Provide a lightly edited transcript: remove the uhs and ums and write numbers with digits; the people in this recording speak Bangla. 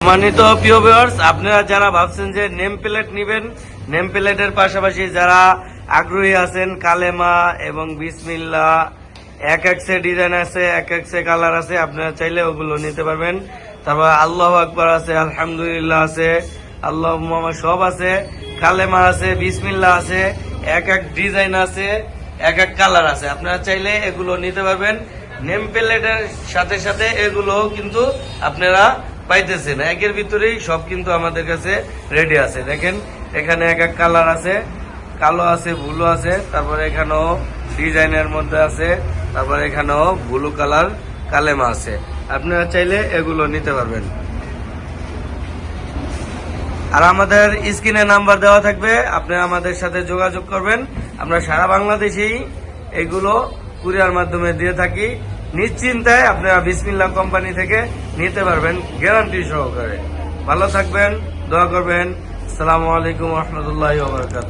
সম্মানিত প্রিয় ভিউয়ার্স, আপনারা যারা ভাবছেন যে নেম প্লেট নিবেন, নেম প্লেটের পাশাপাশি যারা আগ্রহী আছেন কালেমা এবং বিসমিল্লাহ এক এক সে ডিজাইন আছে, এক এক সে কালার আছে, আপনারা চাইলে ওগুলো নিতে পারবেন। তারপর আল্লাহু আকবার আছে, আলহামদুলিল্লাহ আছে, আল্লাহু মুহাম্মদ সব আছে, কালেমা আছে, বিসমিল্লাহ আছে, এক এক ডিজাইন আছে, এক এক কালার আছে। আপনারা চাইলে এগুলো নিতে পারবেন। নেম প্লেটের সাথে সাথে এগুলো কিন্তু আপনারা পাইতেছেন, একের ভিতরেই সব কিন্তু আমাদের কাছে রেডি আছে। দেখেন এখানে এক এক কালার আছে, কালো আছে, ব্লু আছে, তারপরে এখানেও ডিজাইনের মধ্যে আছে, তারপরে এখানেও ব্লু কালার কালেমা আছে। আপনারা চাইলে এগুলো নিতে পারবেন। আর আমাদের স্ক্রিনে নাম্বার দেওয়া থাকবে, আপনারা আমাদের সাথে যোগাযোগ করবেন। আমরা সারা বাংলাদেশেই এগুলো কুরিয়ার মাধ্যমে দিয়ে থাকি। নিশ্চিন্তায় আপনারা বিসমিল্লাহ কোম্পানি থেকে নিতে পারবেন গ্যারান্টি সহকারে। ভালো থাকবেন, দোয়া করবেন। আসসালামু আলাইকুম ওয়া রাহমাতুল্লাহি ওয়া বারাকাতুহু।